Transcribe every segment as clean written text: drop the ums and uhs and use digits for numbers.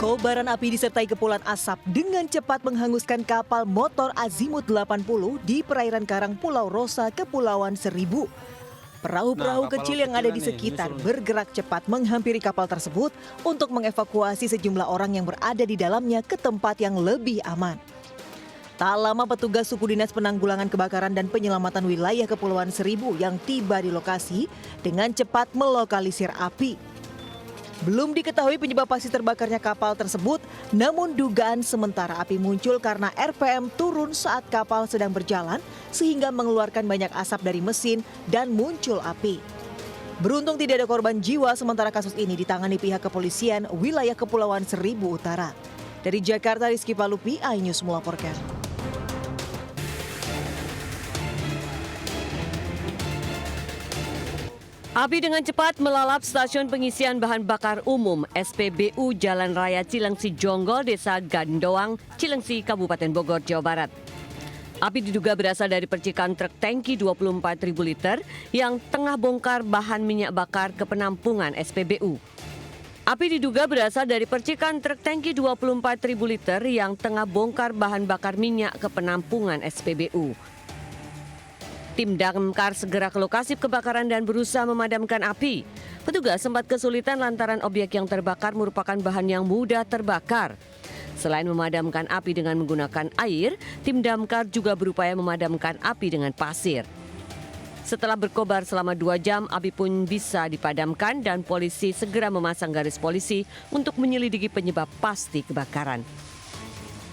Kobaran api disertai kepulan asap dengan cepat menghanguskan kapal motor Azimut 80 di perairan Karang Pulau Rosa, Kepulauan Seribu. Perahu-perahu kecil yang ada di sekitar bergerak cepat menghampiri kapal tersebut untuk mengevakuasi sejumlah orang yang berada di dalamnya ke tempat yang lebih aman. Tak lama petugas suku dinas penanggulangan kebakaran dan penyelamatan wilayah Kepulauan Seribu yang tiba di lokasi dengan cepat melokalisir api. Belum diketahui penyebab pasti terbakarnya kapal tersebut, namun dugaan sementara api muncul karena RPM turun saat kapal sedang berjalan sehingga mengeluarkan banyak asap dari mesin dan muncul api. Beruntung tidak ada korban jiwa, sementara kasus ini ditangani pihak kepolisian wilayah Kepulauan Seribu Utara. Dari Jakarta, Rizky Palupi, iNews melaporkan. Api dengan cepat melalap stasiun pengisian bahan bakar umum SPBU Jalan Raya Cilengsi Jonggol, Desa Gandoang, Cilengsi, Kabupaten Bogor, Jawa Barat. Api diduga berasal dari percikan truk tangki 24.000 liter yang tengah bongkar bahan minyak bakar ke penampungan SPBU. Api diduga berasal dari percikan truk tangki 24.000 liter yang tengah bongkar bahan bakar minyak ke penampungan SPBU. Tim damkar segera ke lokasi kebakaran dan berusaha memadamkan api. Petugas sempat kesulitan lantaran objek yang terbakar merupakan bahan yang mudah terbakar. Selain memadamkan api dengan menggunakan air, tim damkar juga berupaya memadamkan api dengan pasir. Setelah berkobar selama 2 jam, api pun bisa dipadamkan dan polisi segera memasang garis polisi untuk menyelidiki penyebab pasti kebakaran.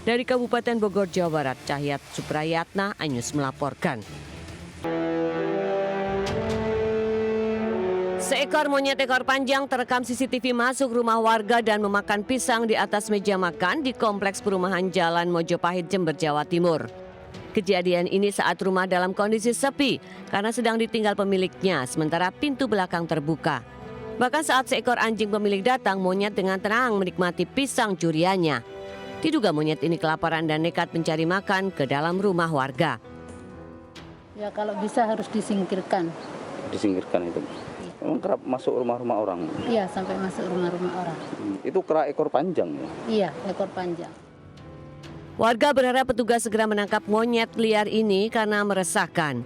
Dari Kabupaten Bogor, Jawa Barat, Cahyat Suprayatna, iNews melaporkan. Seekor monyet ekor panjang terekam CCTV masuk rumah warga dan memakan pisang di atas meja makan di kompleks perumahan Jalan Mojopahit, Jember, Jawa Timur. Kejadian ini saat rumah dalam kondisi sepi karena sedang ditinggal pemiliknya, sementara pintu belakang terbuka. Bahkan saat seekor anjing pemilik datang, monyet dengan tenang menikmati pisang curiannya. Diduga monyet ini kelaparan dan nekat mencari makan ke dalam rumah warga. Ya kalau bisa harus disingkirkan. Disingkirkan itu. Memang kerap masuk rumah-rumah orang. Iya, sampai masuk rumah-rumah orang. Itu kera ekor panjang ya? Iya, ekor panjang. Warga berharap petugas segera menangkap monyet liar ini karena meresahkan.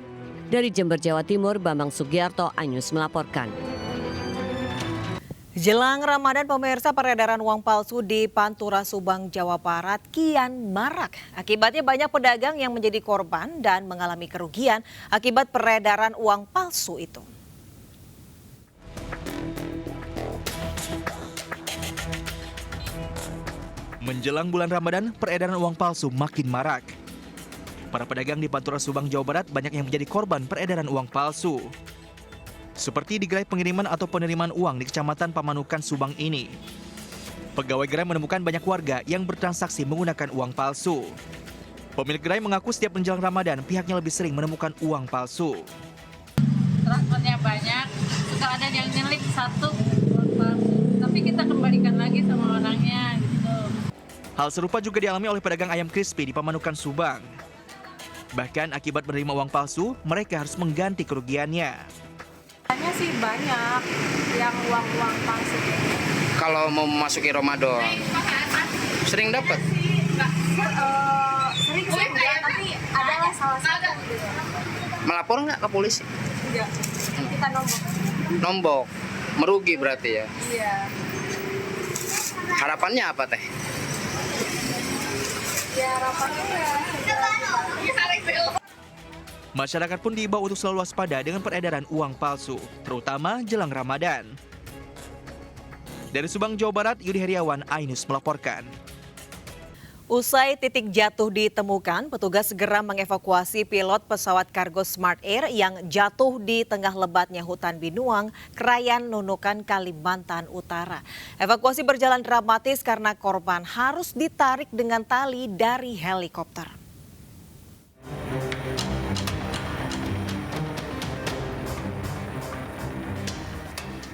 Dari Jember, Jawa Timur, Bambang Sugiarto, iNews melaporkan. Jelang Ramadan, pemirsa, peredaran uang palsu di Pantura Subang, Jawa Barat kian marak. Akibatnya banyak pedagang yang menjadi korban dan mengalami kerugian akibat peredaran uang palsu itu. Menjelang bulan Ramadan, peredaran uang palsu makin marak. Para pedagang di Pantura Subang, Jawa Barat banyak yang menjadi korban peredaran uang palsu. Seperti di gerai pengiriman atau penerimaan uang di Kecamatan Pamanukan, Subang ini. Pegawai gerai menemukan banyak warga yang bertransaksi menggunakan uang palsu. Pemilik gerai mengaku setiap menjelang Ramadan pihaknya lebih sering menemukan uang palsu. Transfernya banyak, suka ada yang nyelip satu uang palsu, tapi kita kembalikan lagi sama orangnya gitu. Hal serupa juga dialami oleh pedagang ayam crispy di Pamanukan, Subang. Bahkan akibat menerima uang palsu, mereka harus mengganti kerugiannya. Hanya sih banyak yang uang palsu. Kalau mau memasuki Ramadan, sering dapat? Sering sih enggak, tapi adalah salah satu gitu. Melapor nggak ke polisi? Enggak, kita nombok. Nombok, merugi berarti ya? Iya. Harapannya apa teh? Ya harapannya ya. Masyarakat pun diimbau untuk selalu waspada dengan peredaran uang palsu, terutama jelang Ramadan. Dari Subang, Jawa Barat, Yudi Heriawan, iNews melaporkan. Usai titik jatuh ditemukan, petugas segera mengevakuasi pilot pesawat kargo Smart Air yang jatuh di tengah lebatnya hutan Binuang, Krayan, Nunukan, Kalimantan Utara. Evakuasi berjalan dramatis karena korban harus ditarik dengan tali dari helikopter.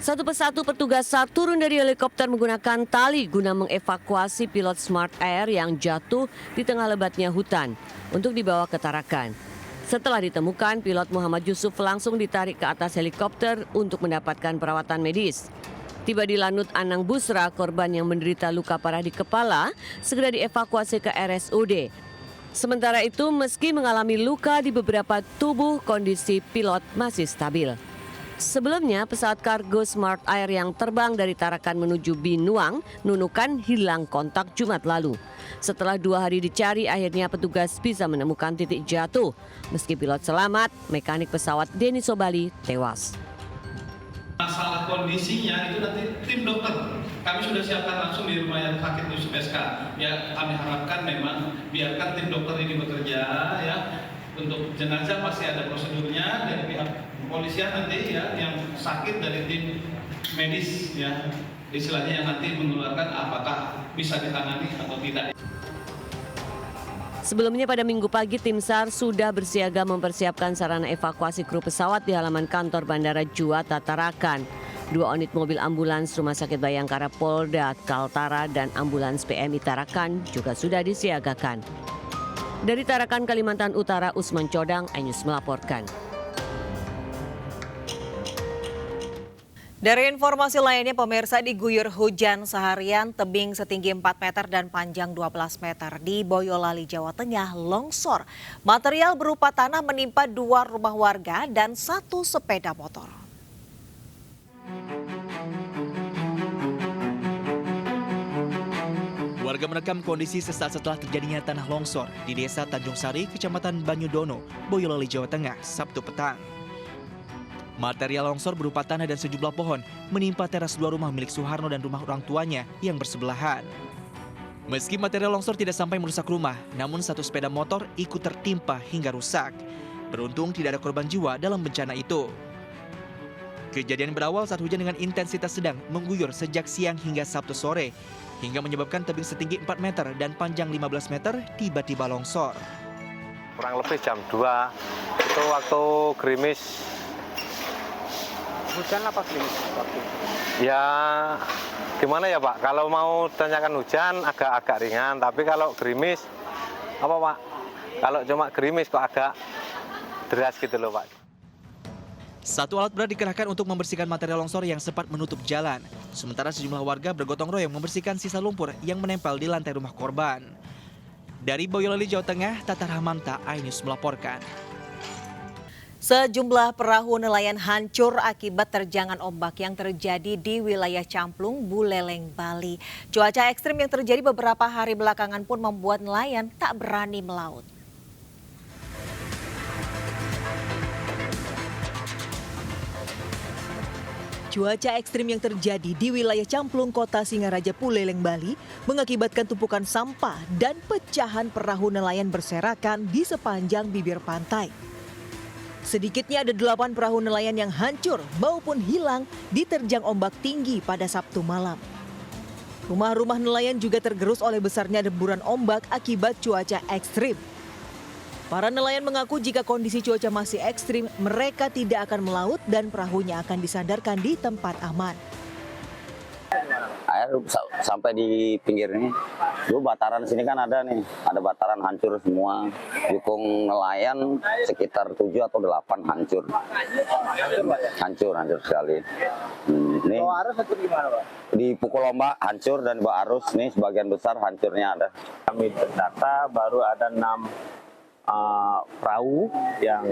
Satu persatu petugas saat turun dari helikopter menggunakan tali guna mengevakuasi pilot Smart Air yang jatuh di tengah lebatnya hutan untuk dibawa ke Tarakan. Setelah ditemukan, pilot Muhammad Yusuf langsung ditarik ke atas helikopter untuk mendapatkan perawatan medis. Tiba di Lanut Anang Busra, korban yang menderita luka parah di kepala segera dievakuasi ke RSUD. Sementara itu, meski mengalami luka di beberapa tubuh, kondisi pilot masih stabil. Sebelumnya, pesawat kargo Smart Air yang terbang dari Tarakan menuju Binuang, Nunukan hilang kontak Jumat lalu. Setelah 2 hari dicari, akhirnya petugas bisa menemukan titik jatuh. Meski pilot selamat, mekanik pesawat Denny Sobali tewas. Masalah kondisinya itu nanti tim dokter kami sudah siapkan langsung di rumah sakit Yusuf SK. Ya, kami harapkan memang biarkan tim dokter ini bekerja ya. Untuk jenazah pasti ada prosedurnya dari pihak kepolisian nanti ya, yang sakit dari tim medis ya, istilahnya yang nanti mengeluarkan apakah bisa ditangani atau tidak. Sebelumnya pada Minggu pagi, tim SAR sudah bersiaga mempersiapkan sarana evakuasi kru pesawat di halaman kantor Bandara Juanda Tarakan. 2 unit mobil ambulans Rumah Sakit Bayangkara Polda Kaltara dan ambulans PMI Tarakan juga sudah disiagakan. Dari Tarakan, Kalimantan Utara, Usman Codang, iNews melaporkan. Dari informasi lainnya, pemirsa, diguyur hujan seharian, tebing setinggi 4 meter dan panjang 12 meter di Boyolali, Jawa Tengah longsor. Material berupa tanah menimpa 2 rumah warga dan 1 sepeda motor. Warga merekam kondisi sesaat setelah terjadinya tanah longsor di Desa Tanjung Sari, Kecamatan Banyudono, Boyolali, Jawa Tengah, Sabtu petang. Material longsor berupa tanah dan sejumlah pohon menimpa teras 2 rumah milik Suharno dan rumah orang tuanya yang bersebelahan. Meski material longsor tidak sampai merusak rumah, namun 1 sepeda motor ikut tertimpa hingga rusak. Beruntung tidak ada korban jiwa dalam bencana itu. Kejadian berawal saat hujan dengan intensitas sedang mengguyur sejak siang hingga Sabtu sore, hingga menyebabkan tebing setinggi 4 meter dan panjang 15 meter tiba-tiba longsor. Kurang lebih jam 2, itu waktu gerimis. Hujan apa gerimis? Ya gimana ya Pak, kalau mau tanyakan hujan agak ringan, tapi kalau gerimis, apa Pak? Kalau cuma gerimis kok agak deras gitu loh Pak. 1 alat berat dikerahkan untuk membersihkan material longsor yang sempat menutup jalan. Sementara sejumlah warga bergotong royong membersihkan sisa lumpur yang menempel di lantai rumah korban. Dari Boyolali, Jawa Tengah, Tata Rahmanta, iNews melaporkan. Sejumlah perahu nelayan hancur akibat terjangan ombak yang terjadi di wilayah Camplung, Buleleng, Bali. Cuaca ekstrim yang terjadi beberapa hari belakangan pun membuat nelayan tak berani melaut. Cuaca ekstrim yang terjadi di wilayah Camplung, Kota Singaraja, Buleleng, Bali mengakibatkan tumpukan sampah dan pecahan perahu nelayan berserakan di sepanjang bibir pantai. Sedikitnya ada 8 perahu nelayan yang hancur maupun hilang diterjang ombak tinggi pada Sabtu malam. Rumah-rumah nelayan juga tergerus oleh besarnya deburan ombak akibat cuaca ekstrim. Para nelayan mengaku jika kondisi cuaca masih ekstrim, mereka tidak akan melaut dan perahunya akan disandarkan di tempat aman. Air sampai di pinggir ini. Dulu bataran sini kan ada nih, ada bataran hancur semua. Jukung nelayan sekitar 7 atau 8 hancur. Hancur sekali. Ini Bawah arus itu gimana Pak? di pukul ombak hancur dan bawah arus nih sebagian besar hancurnya ada. Kami terdata baru ada 6 perahu yang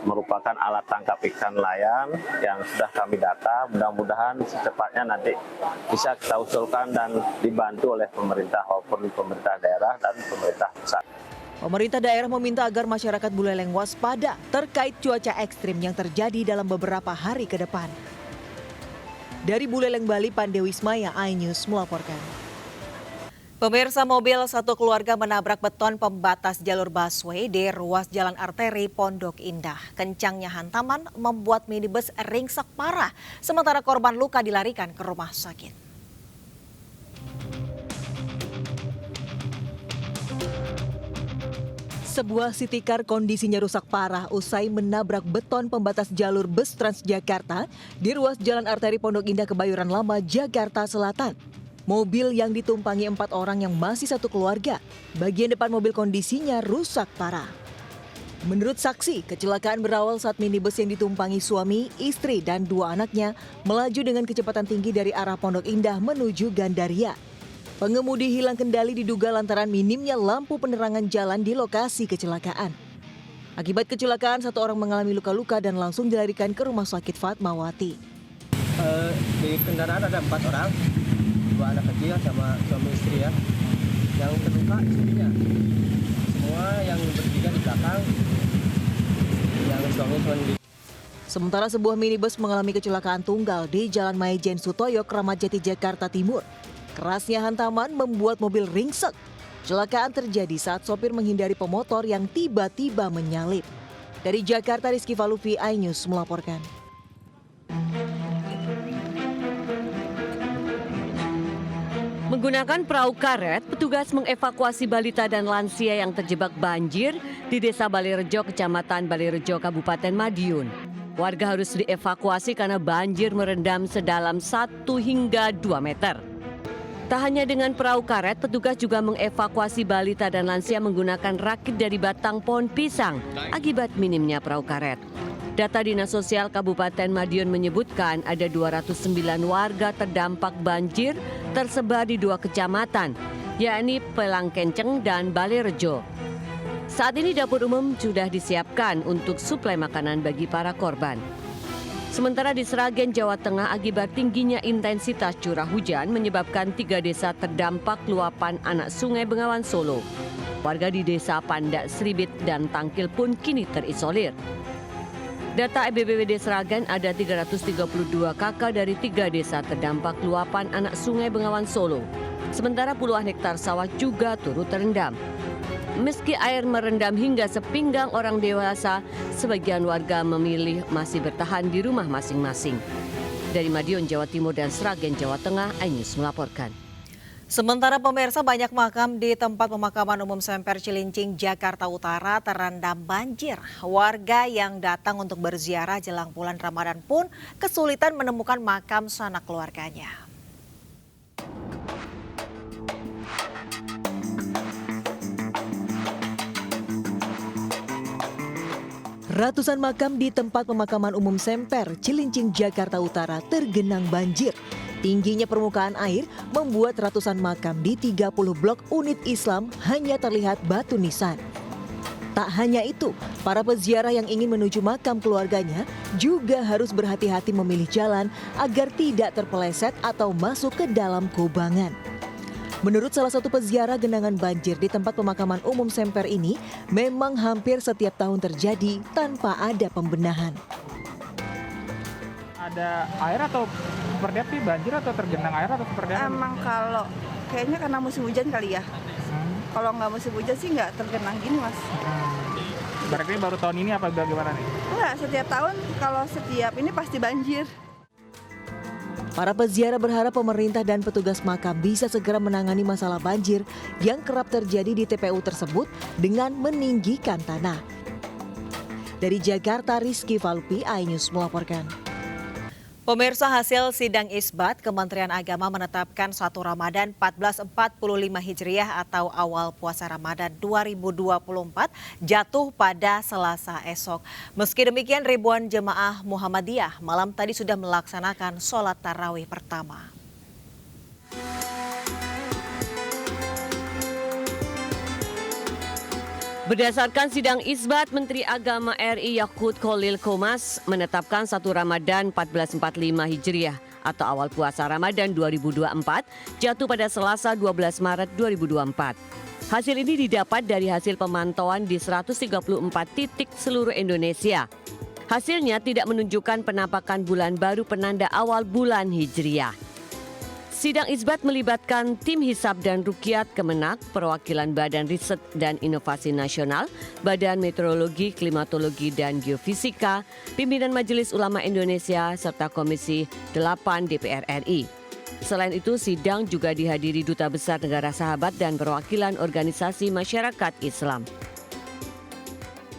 merupakan alat tangkap ikan nelayan yang sudah kami data. Mudah-mudahan secepatnya nanti bisa kita usulkan dan dibantu oleh pemerintah maupun pemerintah daerah dan pemerintah pusat. Pemerintah daerah meminta agar masyarakat Buleleng waspada terkait cuaca ekstrim yang terjadi dalam beberapa hari ke depan. Dari Buleleng, Bali, Pandewi Ismaya, iNews melaporkan. Pemirsa, mobil satu keluarga menabrak beton pembatas jalur busway di ruas jalan arteri Pondok Indah. Kencangnya hantaman membuat minibus ringsek parah, sementara korban luka dilarikan ke rumah sakit. Sebuah city car kondisinya rusak parah usai menabrak beton pembatas jalur bus Transjakarta di ruas jalan arteri Pondok Indah, Kebayoran Lama, Jakarta Selatan. Mobil yang ditumpangi 4 orang yang masih satu keluarga. Bagian depan mobil kondisinya rusak parah. Menurut saksi, kecelakaan berawal saat minibus yang ditumpangi suami, istri, dan 2 anaknya melaju dengan kecepatan tinggi dari arah Pondok Indah menuju Gandaria. Pengemudi hilang kendali diduga lantaran minimnya lampu penerangan jalan di lokasi kecelakaan. Akibat kecelakaan, 1 orang mengalami luka-luka dan langsung dilarikan ke Rumah Sakit Fatmawati. Di kendaraan ada 4 orang, 2 anak kecil sama suami istri ya. Yang terluka istrinya. Semua yang bertiga di belakang, yang suami di. Sementara sebuah minibus mengalami kecelakaan tunggal di Jalan Maijen Sutoyo, Kramat Jati, Jakarta Timur. Kerasnya hantaman membuat mobil ringsek. Kecelakaan terjadi saat sopir menghindari pemotor yang tiba-tiba menyalip. Dari Jakarta, Rizky Falufi, iNews melaporkan. Menggunakan perahu karet, petugas mengevakuasi balita dan lansia yang terjebak banjir di Desa Balirejo, Kecamatan Balirejo, Kabupaten Madiun. Warga harus dievakuasi karena banjir merendam sedalam 1 hingga 2 meter. Tak hanya dengan perahu karet, petugas juga mengevakuasi balita dan lansia menggunakan rakit dari batang pohon pisang akibat minimnya perahu karet. Data Dinas Sosial Kabupaten Madiun menyebutkan ada 209 warga terdampak banjir tersebar di 2 kecamatan, yakni Pelangkenceng dan Balirejo. Saat ini dapur umum sudah disiapkan untuk suplai makanan bagi para korban. Sementara di Sragen, Jawa Tengah, akibat tingginya intensitas curah hujan menyebabkan 3 desa terdampak luapan anak Sungai Bengawan Solo. Warga di desa Pandak Sribit dan Tangkil pun kini terisolir. Data BPBD Sragen ada 332 kakak dari 3 desa terdampak luapan anak Sungai Bengawan Solo. Sementara puluhan hektar sawah juga turut terendam. Meski air merendam hingga sepinggang orang dewasa, sebagian warga memilih masih bertahan di rumah masing-masing. Dari Madiun, Jawa Timur dan Sragen, Jawa Tengah, iNews melaporkan. Sementara pemirsa, banyak makam di tempat pemakaman umum Semper Cilincing, Jakarta Utara terendam banjir. Warga yang datang untuk berziarah jelang bulan Ramadan pun kesulitan menemukan makam sanak keluarganya. Ratusan makam di tempat pemakaman umum Semper Cilincing, Jakarta Utara tergenang banjir. Tingginya permukaan air membuat ratusan makam di 30 blok unit Islam hanya terlihat batu nisan. Tak hanya itu, para peziarah yang ingin menuju makam keluarganya juga harus berhati-hati memilih jalan agar tidak terpeleset atau masuk ke dalam kubangan. Menurut salah satu peziarah, genangan banjir di tempat pemakaman umum Semper ini memang hampir setiap tahun terjadi tanpa ada pembenahan. Ada air atau seperti apa sih, banjir atau tergenang air atau seperti apa? Emang kalau kayaknya karena musim hujan kali ya. Kalau nggak musim hujan sih nggak tergenang gini, Mas. Berarti baru tahun ini apa bagaimana nih? Enggak, setiap tahun kalau setiap ini pasti banjir. Para peziarah berharap pemerintah dan petugas makam bisa segera menangani masalah banjir yang kerap terjadi di TPU tersebut dengan meninggikan tanah. Dari Jakarta, Rizky Falufi, iNews melaporkan. Pemirsa, hasil sidang isbat, Kementerian Agama menetapkan 1 Ramadan 1445 Hijriah atau awal puasa Ramadan 2024 jatuh pada Selasa esok. Meski demikian, ribuan jemaah Muhammadiyah malam tadi sudah melaksanakan sholat tarawih pertama. Berdasarkan sidang isbat, Menteri Agama RI Yakut Khalil Qomas menetapkan 1 Ramadan 1445 Hijriah atau awal puasa Ramadan 2024 jatuh pada Selasa 12 Maret 2024. Hasil ini didapat dari hasil pemantauan di 134 titik seluruh Indonesia. Hasilnya tidak menunjukkan penampakan bulan baru penanda awal bulan Hijriah. Sidang isbat melibatkan tim hisab dan ruqyat Kemenak, perwakilan Badan Riset dan Inovasi Nasional, Badan Meteorologi, Klimatologi dan Geofisika, pimpinan Majelis Ulama Indonesia, serta Komisi 8 DPR RI. Selain itu, sidang juga dihadiri Duta Besar Negara Sahabat dan perwakilan organisasi masyarakat Islam.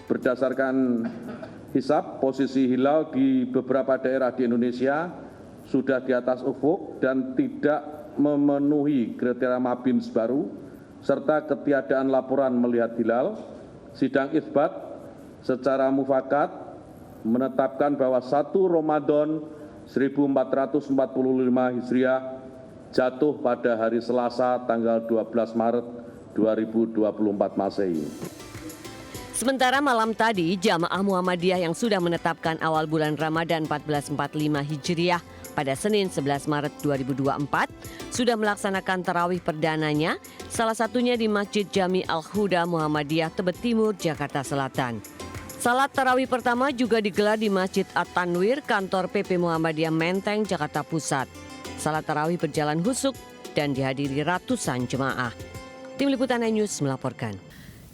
Berdasarkan hisab, posisi hilal di beberapa daerah di Indonesia sudah di atas ufuk dan tidak memenuhi kriteria Mabins baru, serta ketiadaan laporan melihat hilal. Sidang isbat secara mufakat menetapkan bahwa 1 Ramadan 1445 Hijriah jatuh pada hari Selasa tanggal 12 Maret 2024 Masehi. Sementara malam tadi, jamaah Muhammadiyah yang sudah menetapkan awal bulan Ramadan 1445 Hijriah pada Senin 11 Maret 2024 sudah melaksanakan tarawih perdananya, salah satunya di Masjid Jami Al-Huda Muhammadiyah Tebet Timur, Jakarta Selatan. Salat tarawih pertama juga digelar di Masjid At-Tanwir, kantor PP Muhammadiyah Menteng, Jakarta Pusat. Salat tarawih berjalan husuk dan dihadiri ratusan jemaah. Tim Liputan News melaporkan.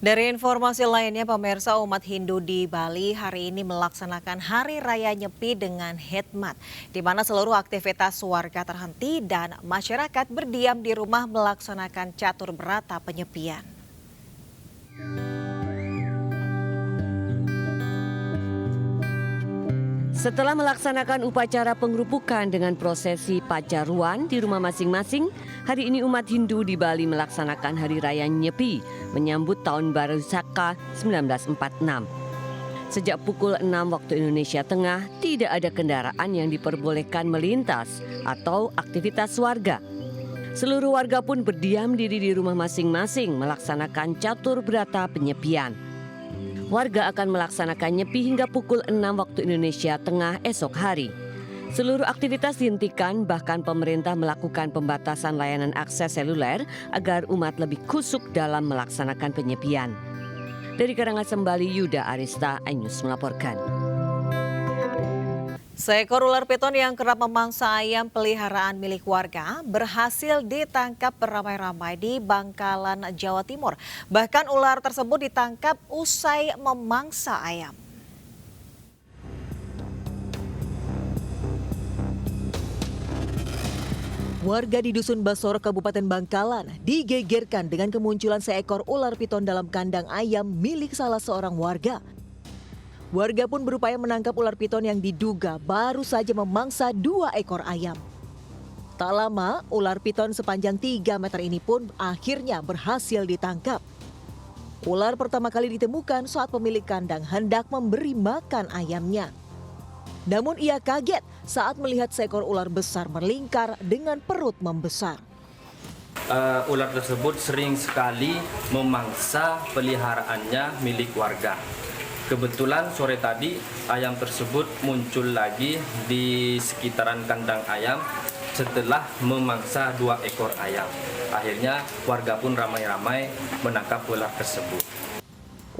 Dari informasi lainnya, pemirsa, umat Hindu di Bali hari ini melaksanakan Hari Raya Nyepi dengan khidmat, di mana seluruh aktivitas warga terhenti dan masyarakat berdiam di rumah melaksanakan catur berata penyepian. Setelah melaksanakan upacara pengerupukan dengan prosesi pacaruan di rumah masing-masing, hari ini umat Hindu di Bali melaksanakan Hari Raya Nyepi menyambut Tahun Baru Saka 1946. Sejak pukul 6 waktu Indonesia Tengah, tidak ada kendaraan yang diperbolehkan melintas atau aktivitas warga. Seluruh warga pun berdiam diri di rumah masing-masing melaksanakan catur berata penyepian. Warga akan melaksanakan nyepi hingga pukul 6 waktu Indonesia Tengah esok hari. Seluruh aktivitas dihentikan, bahkan pemerintah melakukan pembatasan layanan akses seluler agar umat lebih kusuk dalam melaksanakan penyepian. Dari Karangasem, Bali, Yuda Arista, iNews melaporkan. Seekor ular piton yang kerap memangsa ayam peliharaan milik warga berhasil ditangkap beramai-ramai di Bangkalan, Jawa Timur. Bahkan ular tersebut ditangkap usai memangsa ayam. Warga di Dusun Basor, Kabupaten Bangkalan digegerkan dengan kemunculan seekor ular piton dalam kandang ayam milik salah seorang warga. Warga pun berupaya menangkap ular piton yang diduga baru saja memangsa 2 ekor ayam. Tak lama, ular piton sepanjang 3 meter ini pun akhirnya berhasil ditangkap. Ular pertama kali ditemukan saat pemilik kandang hendak memberi makan ayamnya. Namun ia kaget saat melihat seekor ular besar melingkar dengan perut membesar. Ular tersebut sering sekali memangsa peliharaannya milik warga. Kebetulan sore tadi ayam tersebut muncul lagi di sekitaran kandang ayam setelah memangsa 2 ekor ayam. Akhirnya warga pun ramai-ramai menangkap ular tersebut.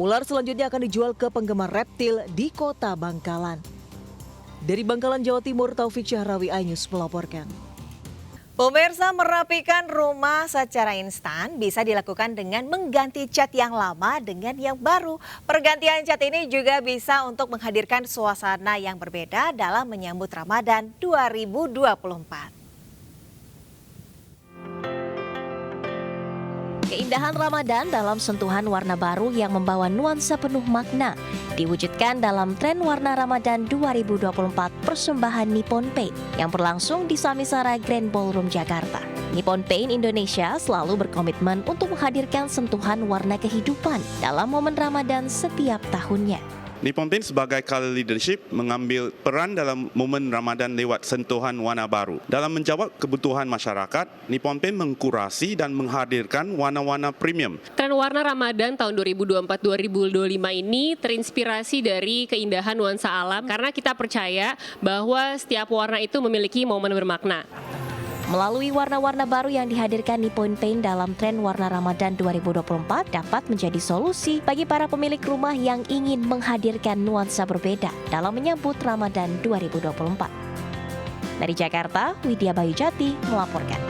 Ular selanjutnya akan dijual ke penggemar reptil di Kota Bangkalan. Dari Bangkalan, Jawa Timur, Taufik Syahrawi, iNews melaporkan. Pemirsa, merapikan rumah secara instan bisa dilakukan dengan mengganti cat yang lama dengan yang baru. Pergantian cat ini juga bisa untuk menghadirkan suasana yang berbeda dalam menyambut Ramadan 2024. Keindahan Ramadan dalam sentuhan warna baru yang membawa nuansa penuh makna diwujudkan dalam tren warna Ramadan 2024 persembahan Nippon Paint yang berlangsung di Samisara Grand Ballroom Jakarta. Nippon Paint Indonesia selalu berkomitmen untuk menghadirkan sentuhan warna kehidupan dalam momen Ramadan setiap tahunnya. Nippon Paint sebagai color leadership mengambil peran dalam momen Ramadan lewat sentuhan warna baru. Dalam menjawab kebutuhan masyarakat, Nippon Paint mengkurasi dan menghadirkan warna-warna premium. Tren warna Ramadan tahun 2024-2025 ini terinspirasi dari keindahan nuansa alam karena kita percaya bahwa setiap warna itu memiliki momen bermakna. Melalui warna-warna baru yang dihadirkan Nippon Paint dalam tren warna Ramadan 2024 dapat menjadi solusi bagi para pemilik rumah yang ingin menghadirkan nuansa berbeda dalam menyambut Ramadan 2024. Dari Jakarta, Widya Bayujati melaporkan.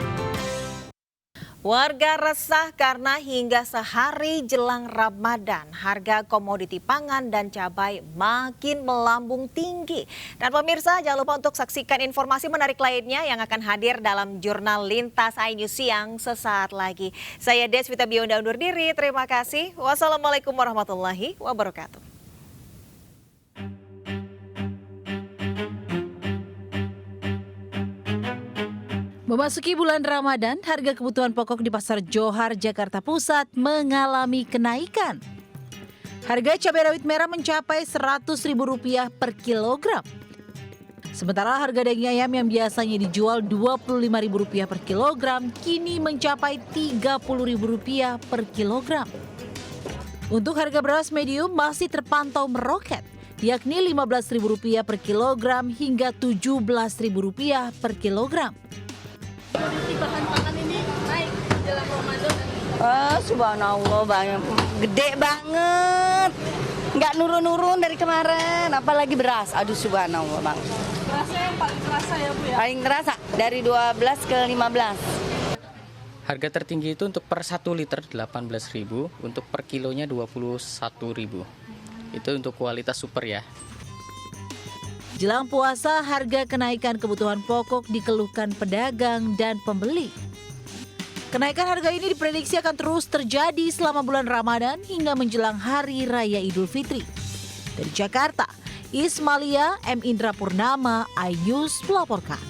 Warga resah karena hingga sehari jelang Ramadan, harga komoditi pangan dan cabai makin melambung tinggi. Dan pemirsa, jangan lupa untuk saksikan informasi menarik lainnya yang akan hadir dalam jurnal Lintas iNews Siang sesaat lagi. Saya Deswita Bionda undur diri, terima kasih. Wassalamualaikum warahmatullahi wabarakatuh. Memasuki bulan Ramadan, harga kebutuhan pokok di Pasar Johar, Jakarta Pusat mengalami kenaikan. Harga cabai rawit merah mencapai Rp100.000 per kilogram. Sementara harga daging ayam yang biasanya dijual Rp25.000 per kilogram kini mencapai Rp30.000 per kilogram. Untuk harga beras medium masih terpantau meroket, yakni Rp15.000 per kilogram hingga Rp17.000 per kilogram. Bahan pangan ini naik jelang Ramadan. Subhanallah, banyak, gede banget. Nggak nurun-nurun dari kemarin, apalagi beras. Aduh, subhanallah bang. Berasnya yang paling terasa ya Bu ya? Paling terasa, dari 12 ke 15. Harga tertinggi itu untuk per 1 liter 18.000, untuk per kilonya 21.000. Itu untuk kualitas super ya. Jelang puasa, harga kenaikan kebutuhan pokok dikeluhkan pedagang dan pembeli. Kenaikan harga ini diprediksi akan terus terjadi selama bulan Ramadan hingga menjelang Hari Raya Idul Fitri. Dari Jakarta, Ismalia M. Indra Purnama, iNews melaporkan.